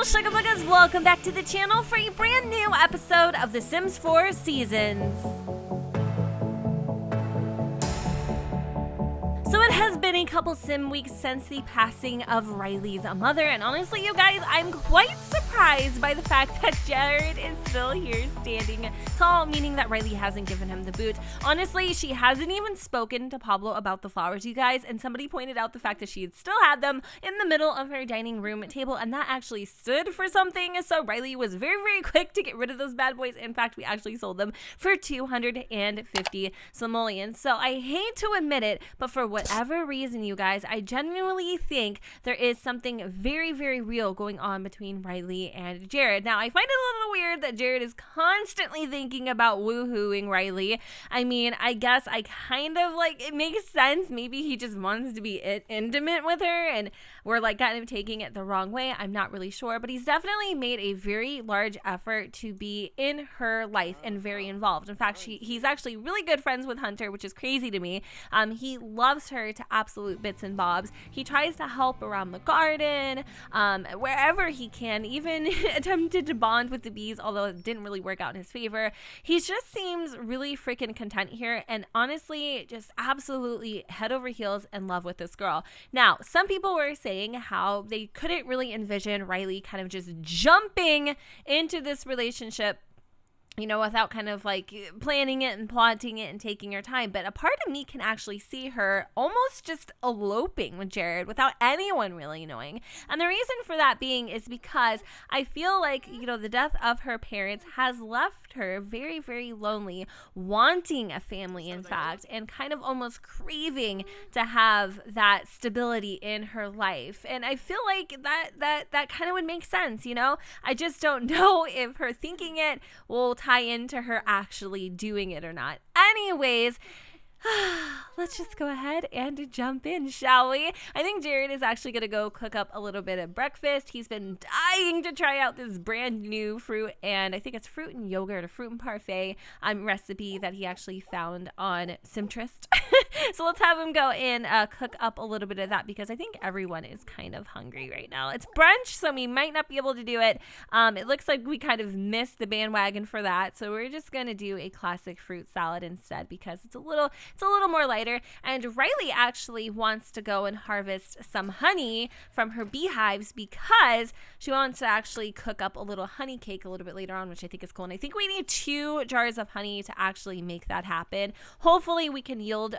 little sugar buggers, welcome back to the channel for a brand new episode of The Sims 4 Seasons. So it has been a couple sim weeks since the passing of Riley's mother, and honestly, you guys, I'm quite surprised by the fact that Jarod is still here standing tall, meaning that Riley hasn't given him the boot. Honestly, she hasn't even spoken to Pablo about the flowers, you guys, and somebody pointed out the fact that she had still had them in the middle of her dining room table, and that actually stood for something, so Riley was very, very quick to get rid of those bad boys. In fact, we actually sold them for 250 simoleons. So I hate to admit it, but for whatever reason, you guys, I genuinely think there is something very, very real going on between Riley and Jarod. Now, I find it a little weird that Jarod is constantly thinking about woohooing Riley. I mean, I guess I kind of it makes sense. Maybe he just wants to be intimate with her and we're kind of taking it the wrong way. I'm not really sure, but he's definitely made a very large effort to be in her life and very involved. In fact, he's actually really good friends with Hunter, which is crazy to me. He loves her to absolute bits and bobs. He tries to help around the garden, wherever he can, even attempted to bond with the bees, although it didn't really work out in his favor. He just seems really freaking content here, and honestly, just absolutely head over heels in love with this girl. Now, some people were saying how they couldn't really envision Riley kind of just jumping into this relationship, you know, without kind of planning it and plotting it and taking her time. But a part of me can actually see her almost just eloping with Jarod without anyone really knowing. And the reason for that being is because I feel like, you know, the death of her parents has left her very, very lonely, wanting a family, in fact, and kind of almost craving to have that stability in her life. And I feel like that kind of would make sense, you know? I just don't know if her thinking it will tie into her actually doing it or not. Anyways, let's just go ahead and jump in, shall we? I think Jarod is actually going to go cook up a little bit of breakfast. He's been dying to try out this brand new fruit, and I think it's fruit and yogurt or fruit and parfait recipe that he actually found on Simtrist. So let's have him go and cook up a little bit of that, because I think everyone is kind of hungry right now. It's brunch, so we might not be able to do it. It looks like we kind of missed the bandwagon for that, so we're just going to do a classic fruit salad instead, because it's a little more lighter. And Riley actually wants to go and harvest some honey from her beehives because she wants to actually cook up a little honey cake a little bit later on, which I think is cool. And I think we need 2 jars of honey to actually make that happen. Hopefully we can yield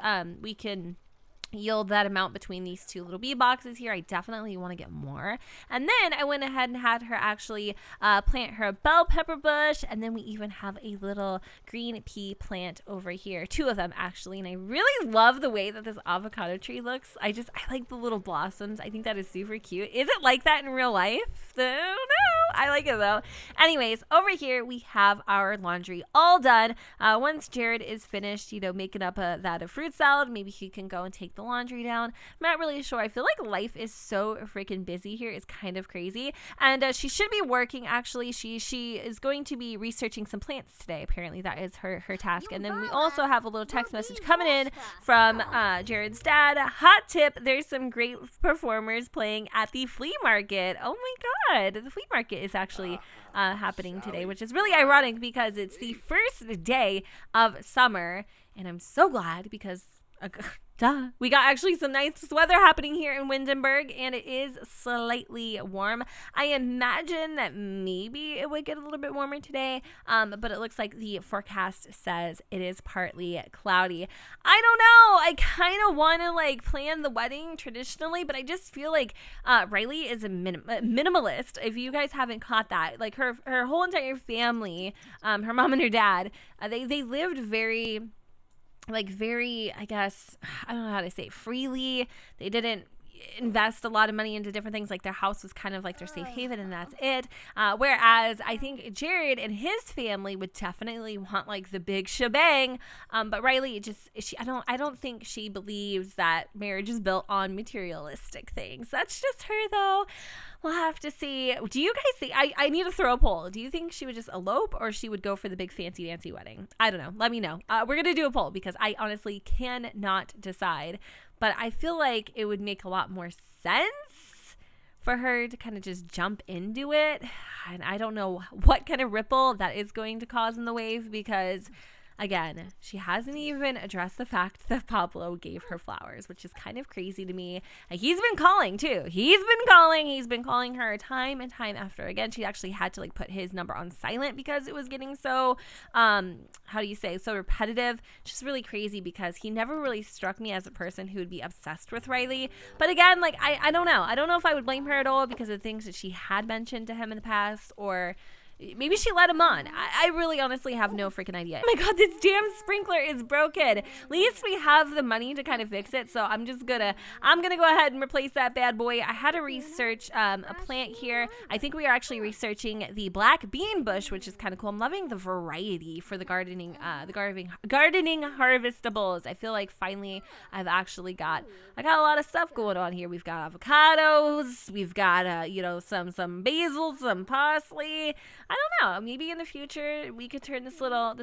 that amount between these 2 little bee boxes here. I definitely want to get more. And then I went ahead and had her actually plant her bell pepper bush, and then we even have a little green pea plant over here, 2 of them actually. And I really love the way that this avocado tree looks. I like the little blossoms. I think that is super cute. Is it like that in real life? I don't know. I like it though. Anyways, over here we have our laundry all done. Once Jarod is finished, you know, making up a fruit salad, maybe he can go and take the laundry down. I'm not really sure. I feel like life is so freaking busy here. It's kind of crazy. And she should be working, actually. She is going to be researching some plants today. Apparently that is her task. And then we also have a little text message coming in from Jarod's dad. Hot tip, there's some great performers playing at the flea market. Oh my god, the flea market is actually happening today, which is really ironic because it's the first day of summer, and I'm so glad because we got actually some nice weather happening here in Windenburg, and it is slightly warm. I imagine that maybe it would get a little bit warmer today, but it looks like the forecast says it is partly cloudy. I don't know. I kind of want to plan the wedding traditionally, but I just feel like Riley is a minimalist. If you guys haven't caught that, her whole entire family, her mom and her dad, they lived very, I guess, I don't know how to say it, freely. They didn't invest a lot of money into different things. Their house was kind of their safe haven, and that's it. Whereas I think Jarod and his family would definitely want the big shebang. But Riley I don't think she believes that marriage is built on materialistic things. That's just her though. We'll have to see. Do you guys think, I need to throw a poll. Do you think she would just elope, or she would go for the big fancy wedding? I don't know. Let me know. We're going to do a poll because I honestly cannot decide. But I feel like it would make a lot more sense for her to kind of just jump into it. And I don't know what kind of ripple that is going to cause in the wave, because again, she hasn't even addressed the fact that Pablo gave her flowers, which is kind of crazy to me. And he's been calling too. He's been calling her time and time after again. She actually had to like put his number on silent because it was getting so, so repetitive. Just really crazy, because he never really struck me as a person who would be obsessed with Riley. But again, like, I don't know. I don't know if I would blame her at all because of things that she had mentioned to him in the past, or maybe she let him on. I really honestly have no freaking idea. Oh my god, this damn sprinkler is broken. At least we have the money to kind of fix it, so I'm gonna go ahead and replace that bad boy. I had to research a plant here. I think we are actually researching the black bean bush, which is kind of cool. I'm loving the variety for the gardening harvestables. I feel like finally I got a lot of stuff going on here. We've got avocados, we've got some basil, some parsley. I don't know. Maybe in the future we could turn this little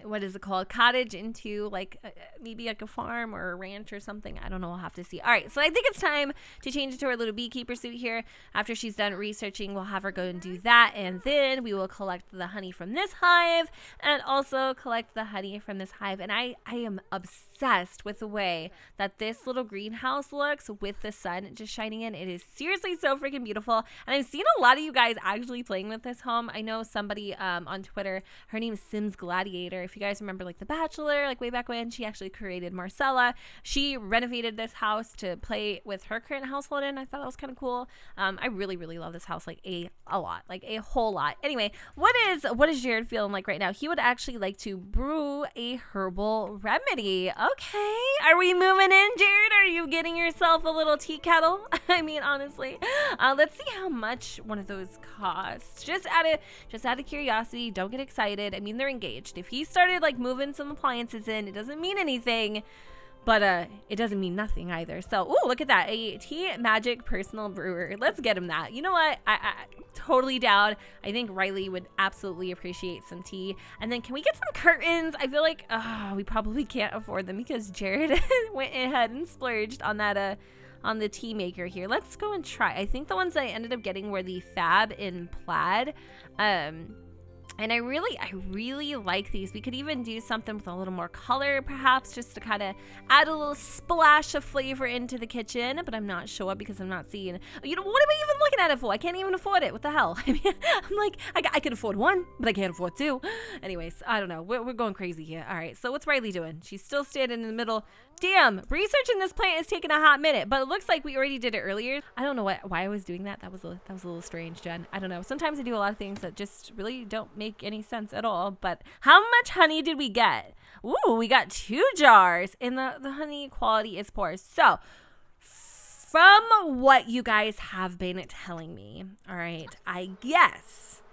what is it called, cottage into like maybe like a farm or a ranch or something. I don't know. We'll have to see. All right, so I think it's time to change into our little beekeeper suit here. After she's done researching, we'll have her go and do that, and then we will collect the honey from this hive and also collect the honey from this hive. And I am obsessed with the way that this little greenhouse looks with the sun just shining in. It is seriously so freaking beautiful, and I've seen a lot of you guys actually playing with this home. I know somebody on Twitter, her name is Sims Gladiator. If you guys remember like The Bachelor, like way back when, she actually created Marcella. She renovated this house to play with her current household in. I thought that was kind of cool. I really, really love this house, like a lot, like a whole lot. Anyway, what is Jarod feeling like right now? He would actually like to brew a herbal remedy. Okay, are we moving in, Jarod? Are you getting yourself a little tea kettle? I mean, honestly, let's see how much one of those costs. Just out of curiosity, don't get excited. I mean, they're engaged. If he started like moving some appliances in, it doesn't mean anything, but it doesn't mean nothing either. So, ooh, look at that, a tea magic personal brewer. Let's get him that. You know what? I totally down. I think Riley would absolutely appreciate some tea. And then can we get some curtains? I feel like we probably can't afford them because Jarod went ahead and splurged on that on the tea maker here. Let's go and try. I think the ones that I ended up getting were the Fab in plaid. And I really like these. We could even do something with a little more color, perhaps, just to kind of add a little splash of flavor into the kitchen. But I'm not sure because I'm not seeing. You know, what am I even looking at it for? I can't even afford it. What the hell? I mean, I'm like, I could afford one, but I can't afford two. Anyways, I don't know. We're going crazy here. All right. So what's Riley doing? She's still standing in the middle. Damn, researching this plant is taking a hot minute, but it looks like we already did it earlier. I don't know why I was doing that. That was a little strange, Jen. I don't know. Sometimes I do a lot of things that just really don't make any sense at all. But how much honey did we get? Ooh, we got 2 jars, and the honey quality is poor. So, from what you guys have been telling me, all right, I guess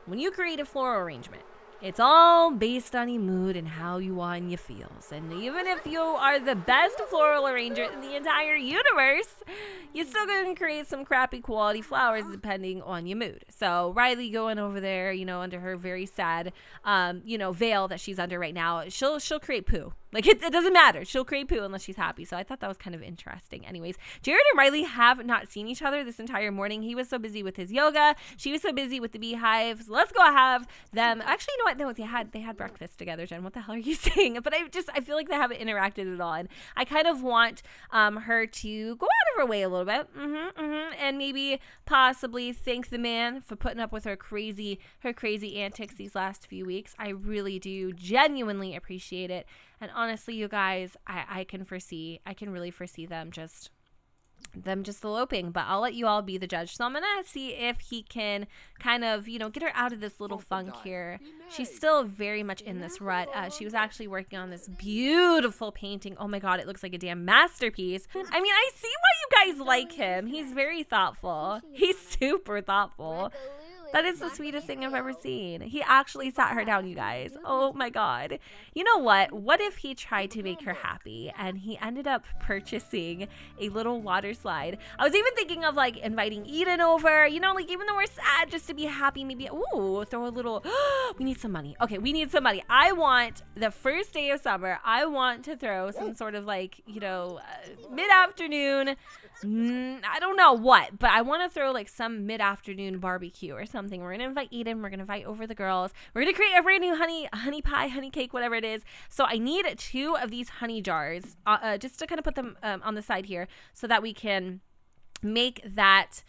when you create a floral arrangement, it's all based on your mood and how you are in your feels. And even if you are the best floral arranger in the entire universe, you're still going to create some crappy quality flowers depending on your mood. So Riley going over there, under her very sad, veil that she's under right now, she'll create poo. Like, it doesn't matter. She'll create poo unless she's happy. So I thought that was kind of interesting. Anyways, Jarod and Riley have not seen each other this entire morning. He was so busy with his yoga. She was so busy with the beehives. Let's go have them. Actually, you know what? No, they had breakfast together, Jen. What the hell are you saying? But I feel like they haven't interacted at all. And I kind of want her to go out of her way a little bit. And maybe possibly thank the man for putting up with her crazy antics these last few weeks. I really do genuinely appreciate it. And honestly, you guys, I can really foresee them just eloping, but I'll let you all be the judge. So I'm gonna see if he can kind of, get her out of this little funk here. She's still very much in this rut. She was actually working on this beautiful painting. Oh my god, it looks like a damn masterpiece. I mean, I see why you guys like him. He's very thoughtful. He's super thoughtful. That is the sweetest thing I've ever seen. He actually sat her down, you guys. Oh my god. You know what? What if he tried to make her happy and he ended up purchasing a little water slide? I was even thinking of like inviting Eden over, like even though we're sad, just to be happy, maybe, throw a little, we need some money. Okay, we need some money. I want the first day of summer, I want to throw some sort of like, mid-afternoon I don't know what, but I want to throw like some mid-afternoon barbecue or something. We're going to invite Eden. We're going to invite over the girls. We're going to create a brand new honey pie, honey cake, whatever it is. So I need 2 of these honey jars just to kind of put them on the side here so that we can make that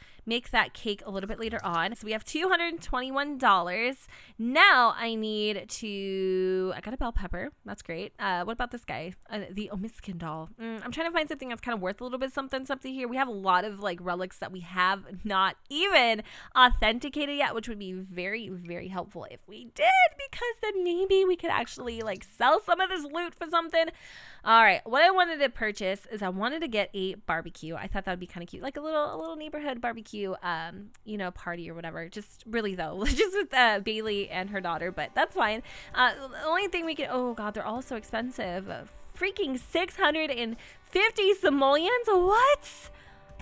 cake a little bit later on. So we have $221. Now I got a bell pepper. That's great. What about this guy? The Omiskin doll. I'm trying to find something that's kind of worth a little bit something here. We have a lot of like relics that we have not even authenticated yet, which would be very, very helpful if we did, because then maybe we could actually like sell some of this loot for something. All right. What I wanted to purchase is I wanted to get a barbecue. I thought that would be kind of cute, like a little neighborhood barbecue, party or whatever. Just really though, just with Bailey and her daughter, but that's fine. The only thing we can, oh God, they're all so expensive. Freaking 650 simoleons. What?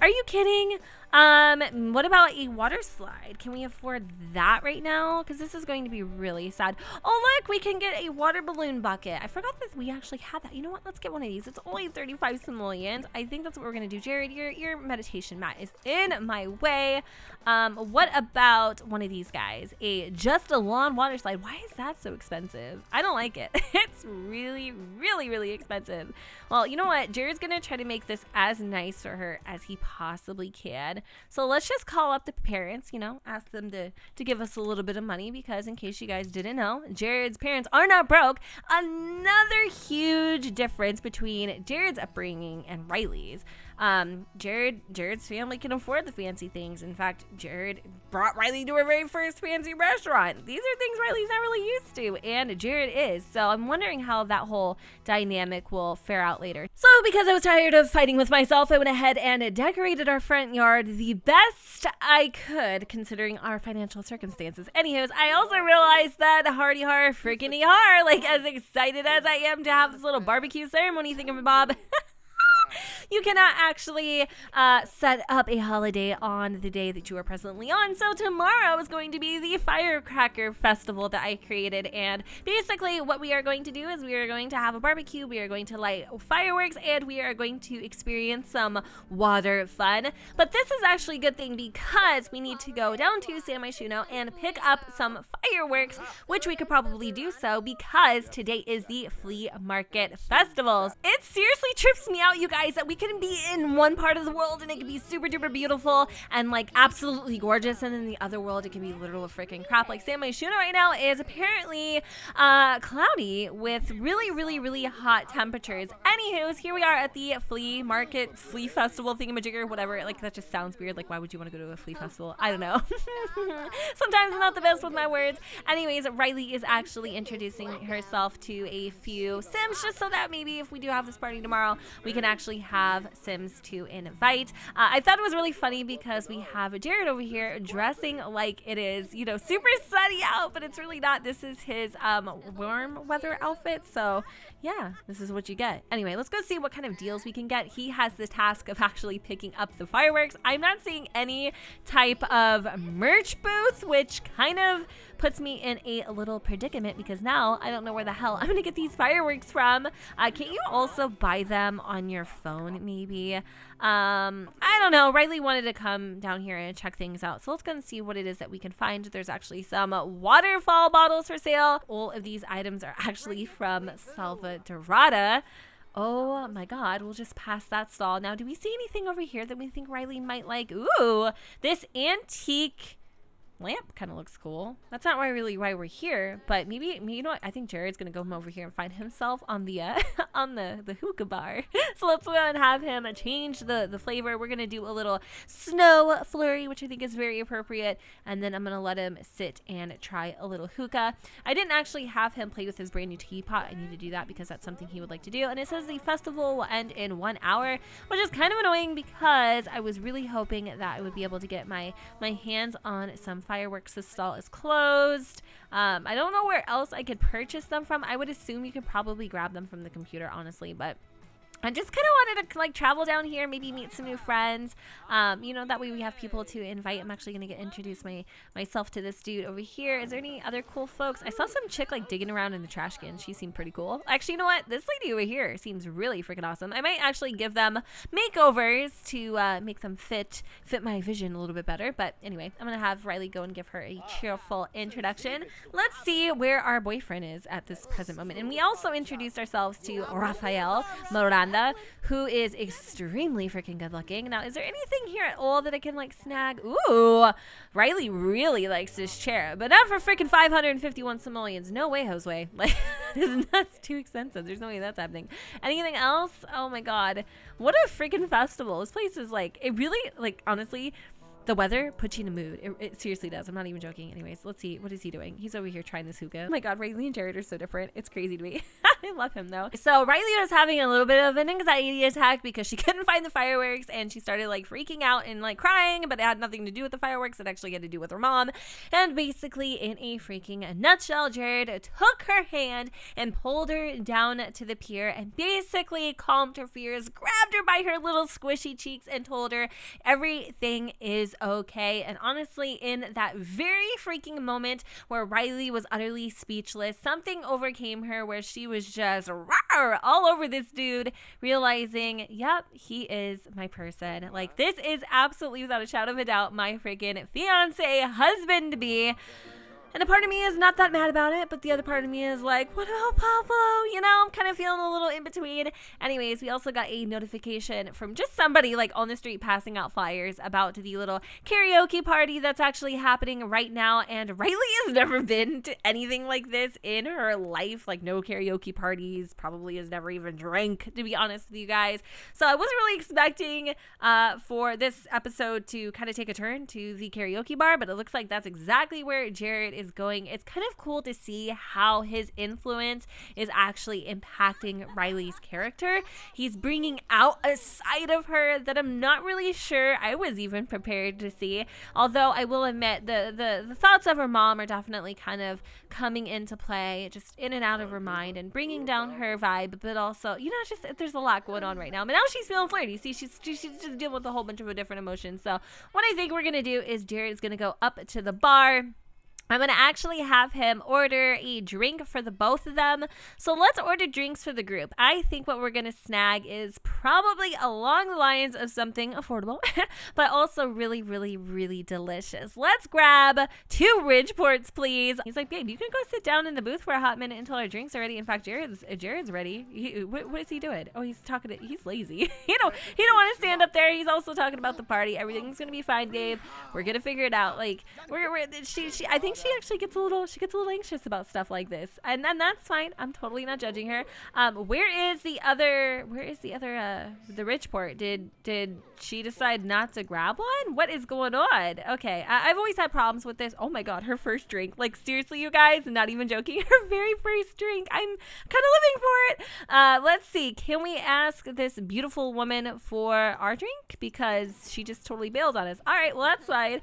Are you kidding? What about a water slide? Can we afford that right now? Because this is going to be really sad. Oh, look, we can get a water balloon bucket. I forgot that we actually had that. You know what? Let's get one of these. It's only 35 simoleons. I think that's what we're going to do. Jarod, your meditation mat is in my way. What about one of these guys? Just a lawn water slide. Why is that so expensive? I don't like it. It's really, really, really expensive. Well, you know what? Jared's going to try to make this as nice for her as he possibly can. So let's just call up the parents, ask them to give us a little bit of money, because in case you guys didn't know, Jared's parents are not broke. Another huge difference between Jared's upbringing and Riley's. Jared's family can afford the fancy things. In fact, Jared brought Riley to her very first fancy restaurant. These are things Riley's not really used to, and Jared is. So I'm wondering how that whole dynamic will fare out later. So because I was tired of fighting with myself, I went ahead and decorated our front yard the best I could considering our financial circumstances. Anyways, I also realized that hardy har freaking har, like as excited as I am to have this little barbecue ceremony thingamabob, you cannot actually set up a holiday on the day that you are presently on. So tomorrow is going to be the firecracker festival that I created. And basically what we are going to do is we are going to have a barbecue. We are going to light fireworks, and we are going to experience some water fun. But this is actually a good thing because we need to go down to San Myshuno and pick up some fireworks, which we could probably do so because today is the Flea Market Festival. It seriously trips me out, you guys, that we can be in one part of the world and it can be super duper beautiful and like absolutely gorgeous, and in the other world it can be literal freaking crap. Like San Myshuno right now is apparently cloudy with really, really, really hot temperatures. Anywho's, here we are at the Flea Market, Flea Festival thingamajigger, whatever. Like that just sounds weird. Like why would you want to go to a flea festival? I don't know. Sometimes I'm not the best with my words. Anyways, Riley is actually introducing herself to a few Sims just so that maybe if we do have this party tomorrow, we can actually have Sims to invite. I thought it was really funny because we have Jarod over here dressing like it is, super sunny out, but it's really not. This is his warm weather outfit. So yeah, this is what you get. Anyway, let's go see what kind of deals we can get. He has the task of actually picking up the fireworks. I'm not seeing any type of merch booth, which kind of puts me in a little predicament because now I don't know where the hell I'm gonna get these fireworks from. Can't you also buy them on your phone maybe? I don't know. Riley wanted to come down here and check things out, so let's go and see what it is that we can find. There's actually some waterfall bottles for sale. All of these items are actually from Salvadorada. Oh my God, we'll just pass that stall. Now, do we see anything over here that we think Riley might like? Ooh, this antique lamp kind of looks cool. That's not really why we're here, but maybe you know what? I think Jared's gonna go over here and find himself on the on the hookah bar. So let's go and have him change the flavor. We're gonna do a little snow flurry, which I think is very appropriate, and then I'm gonna let him sit and try a little hookah. I didn't actually have him play with his brand new teapot. I need to do that because that's something he would like to do. And it says the festival will end in 1 hour, which is kind of annoying because I was really hoping that I would be able to get my hands on some fireworks. The stall is closed. I don't know where else I could purchase them from. I would assume you could probably grab them from the computer, honestly, but I just kind of wanted to like travel down here, maybe meet some new friends. You know, that way we have people to invite. I'm actually gonna introduce myself to this dude over here. Is there any other cool folks? I saw some chick like digging around in the trash can. She seemed pretty cool. Actually, you know what? This lady over here seems really freaking awesome. I might actually give them makeovers to make them fit my vision a little bit better. But anyway, I'm gonna have Riley go and give her a cheerful introduction. Let's see where our boyfriend is at this present moment. And we also introduced ourselves to Rafael Miranda, who is extremely freaking good looking. Now, is there anything here at all that I can like snag? Ooh, Riley really likes this chair, but not for freaking 551 simoleons. No way, Josue. Like, that's too expensive. There's no way that's happening. Anything else? Oh my god, what a freaking festival. This place is like, it really, like, honestly, the weather puts you in a mood. It seriously does. I'm not even joking. Anyways, let's see. What is he doing? He's over here trying this hookah. Oh my god, Riley and Jarod are so different. It's crazy to me. I love him though. So Riley was having a little bit of an anxiety attack because she couldn't find the fireworks, and she started like freaking out and like crying, but it had nothing to do with the fireworks. It actually had to do with her mom. And basically, in a freaking nutshell, Jarod took her hand and pulled her down to the pier and basically calmed her fears, grabbed her by her little squishy cheeks, and told her everything is okay. And honestly, in that very freaking moment where Riley was utterly speechless, something overcame her where she was just rawr, all over this dude, realizing, yep, he is my person. Like, this is absolutely, without a shadow of a doubt, my freaking fiance, husband to be. And a part of me is not that mad about it, but the other part of me is like, what about Pablo? You know, I'm kind of feeling a little in between. Anyways, we also got a notification from just somebody like on the street passing out flyers about the little karaoke party that's actually happening right now. And Riley has never been to anything like this in her life, like no karaoke parties, probably has never even drank, to be honest with you guys. So I wasn't really expecting for this episode to kind of take a turn to the karaoke bar, but it looks like that's exactly where Jarod is going. It's kind of cool to see how his influence is actually impacting Riley's character. He's bringing out a side of her that I'm not really sure I was even prepared to see. Although I will admit the thoughts of her mom are definitely kind of coming into play, just in and out of her mind and bringing down her vibe, but also, you know, just there's a lot going on right now. But now she's feeling flirty. See, she's just dealing with a whole bunch of different emotions. So what I think we're gonna do is Jarod is gonna go up to the bar. I'm going to actually have him order a drink for the both of them. So let's order drinks for the group. I think what we're going to snag is probably along the lines of something affordable, but also really, really, really delicious. Let's grab 2 Ridgeports, please. He's like, babe, you can go sit down in the booth for a hot minute until our drinks are ready. In fact, Jared's ready. What is he doing? Oh, he's lazy. he don't want to stand up there. He's also talking about the party. Everything's going to be fine, babe. We're going to figure it out. Like, I think she actually gets a little anxious about stuff like this, and then that's fine. I'm totally not judging her. Where is the other the Ridgeport? Did she decide not to grab one? What is going on? Okay, I've always had problems with this. Oh my god, her first drink, like seriously, you guys, not even joking, her very first drink. I'm kind of living for it. Let's see, can we ask this beautiful woman for our drink, because she just totally bailed on us? All right, well, that's fine.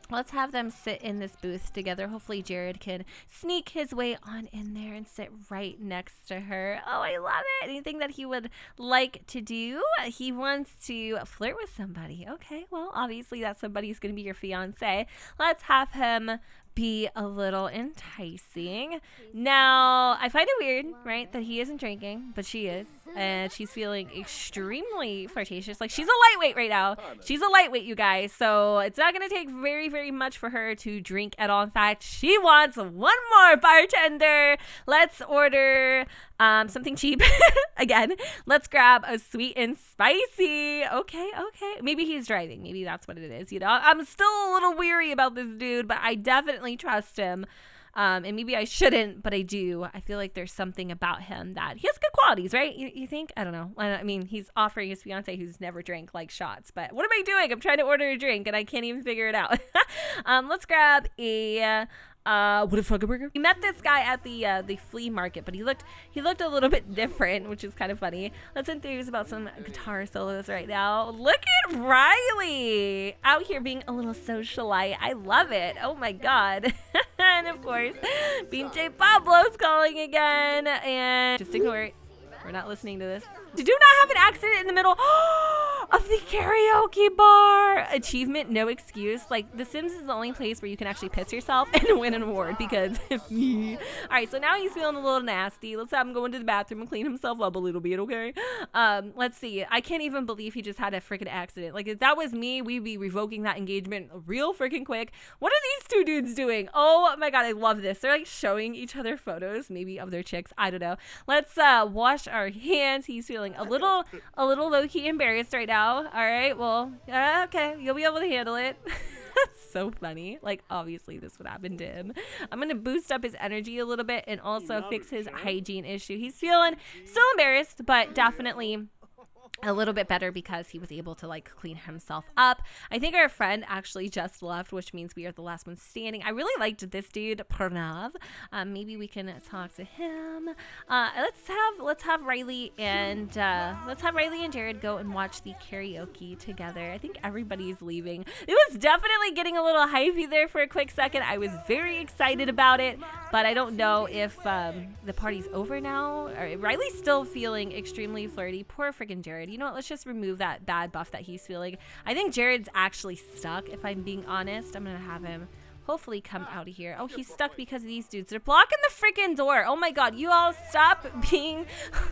Let's have them sit in this booth together. Hopefully Jarod can sneak his way on in there and sit right next to her. Oh, I love it. Anything that he would like to do? He wants to flirt with somebody. Okay, well, obviously that somebody's going to be your fiance. Let's have him be a little enticing. Now, I find it weird, right, that he isn't drinking, but she is, and she's feeling extremely flirtatious. Like, she's a lightweight right now. She's a lightweight, you guys, so it's not going to take very, very much for her to drink at all. In fact, she wants one more, bartender. Let's order something cheap. Again, let's grab a sweet and spicy. Okay. Maybe he's driving. Maybe that's what it is. You know, I'm still a little weary about this dude, but I definitely trust him. And maybe I shouldn't, but I do. I feel like there's something about him that he has good qualities, right? You think? I don't know. I mean, he's offering his fiance who's never drank like shots, but what am I doing? I'm trying to order a drink and I can't even figure it out. Let's grab a what a fucking burger. We met this guy at the Flea Market, but he looked a little bit different, which is kind of funny. Let's enthuse about some guitar solos right now. Look at Riley out here being a little socialite. I love it. Oh my god. And of course, Pinche Pablo's calling again, and just ignore it. We're not listening to this. Do not have an accident in the middle of the karaoke bar. Achievement, no excuse. Like, The Sims is the only place where you can actually piss yourself and win an award because me. All right, so now he's feeling a little nasty. Let's have him go into the bathroom and clean himself up a little bit, okay? Let's see. I can't even believe he just had a freaking accident. Like, if that was me, we'd be revoking that engagement real freaking quick. What are these two dudes doing? Oh my God, I love this. They're like showing each other photos, maybe of their chicks. I don't know. Let's wash our hands. He's feeling a little low-key embarrassed right now. All right, well, okay, you'll be able to handle it. That's so funny. Like, obviously this would happen to him. I'm gonna boost up his energy a little bit and also fix his hygiene issue. He's feeling still embarrassed, but definitely a little bit better because he was able to like clean himself up. I think our friend actually just left, which means we are the last one standing. I really liked this dude, Pranav. Maybe we can talk to him. Let's have Riley and Jarod go and watch the karaoke together. I think everybody's leaving. It was definitely getting a little hypey there for a quick second. I was very excited about it, but I don't know if the party's over now. Riley's still feeling extremely flirty. Poor freaking Jarod. You know what? Let's just remove that bad buff that he's feeling. I think Jared's actually stuck, if I'm being honest. I'm going to have him hopefully come out of here. Oh, he's stuck because of these dudes. They're blocking the freaking door. Oh my God. You all stop being, oh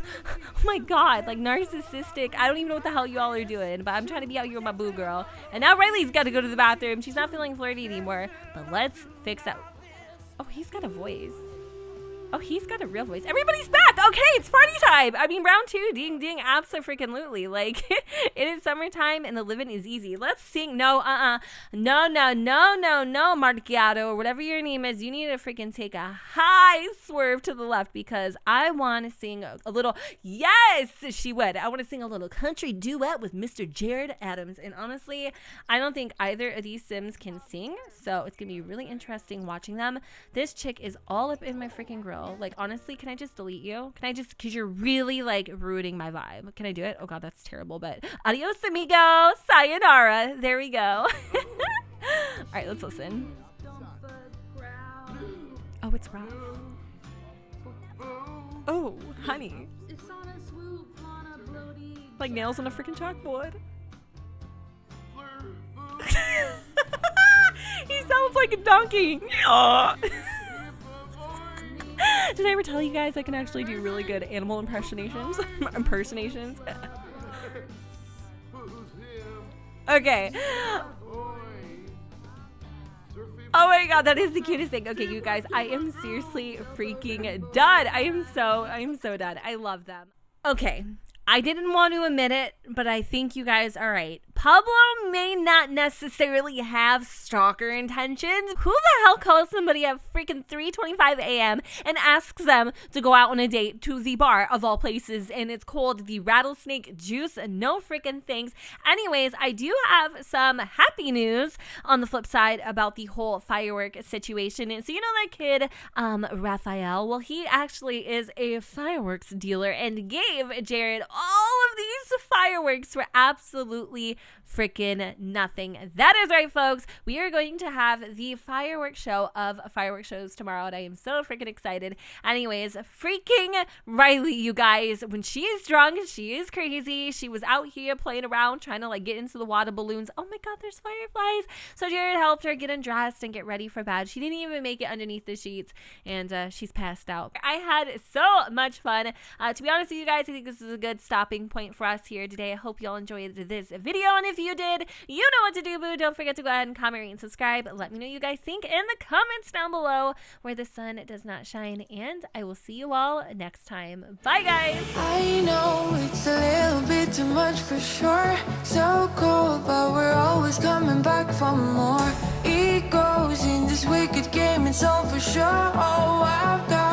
my God, like narcissistic. I don't even know what the hell you all are doing, but I'm trying to be out here with my boo girl. And now Riley's got to go to the bathroom. She's not feeling flirty anymore, but let's fix that. Oh, he's got a voice. Oh, he's got a real voice. Everybody's back. Okay, it's party time. I mean, round two, ding, ding, abso-freaking-lutely. Like, it is summertime and the living is easy. Let's sing. No, no, Marciato, or whatever your name is. You need to freaking take a high swerve to the left because I want to sing a little, yes, she would. I want to sing a little country duet with Mr. Jarod Adams. And honestly, I don't think either of these Sims can sing. So it's going to be really interesting watching them. This chick is all up in my freaking grill. Like, honestly, can I just delete you? Can I just, because you're really like ruining my vibe. Can I do it? Oh God, that's terrible, but adios amigo, sayonara. There we go. All right, let's listen. Oh, it's Ralph. Oh, honey. Like nails on a freaking chalkboard. He sounds like a donkey. Did I ever tell you guys I can actually do really good animal impersonations? Okay. Oh my God, that is the cutest thing. Okay, you guys, I am seriously freaking done. I am so done. I love them. Okay. I didn't want to admit it, but I think you guys are right. Pablo may not necessarily have stalker intentions. Who the hell calls somebody at freaking 3:25 a.m. and asks them to go out on a date to the bar of all places, and it's called the Rattlesnake Juice? No freaking thanks. Anyways, I do have some happy news on the flip side about the whole firework situation. And so you know that kid, Raphael? Well, he actually is a fireworks dealer and gave Jarod all of these fireworks for absolutely freaking nothing. That is right, folks. We are going to have the fireworks show of fireworks shows tomorrow, and I am so freaking excited. Anyways, freaking Riley, you guys, when she is drunk, she is crazy. She was out here playing around, trying to like get into the water balloons. Oh my God, there's fireflies. So Jarod helped her get undressed and get ready for bed. She didn't even make it underneath the sheets, and she's passed out. I had so much fun. To be honest with you guys, I think this is a good stopping point for us here today. I hope y'all enjoyed this video, and if you did, you know what to do, boo. Don't forget to go ahead and comment, rate, and subscribe. Let me know what you guys think in the comments down below where the sun does not shine, and I will see you all next time. Bye, guys. I know it's a little bit too much for sure. So cold, but we're always coming back for more. Egos in this wicked game, it's all for sure. Oh, I've got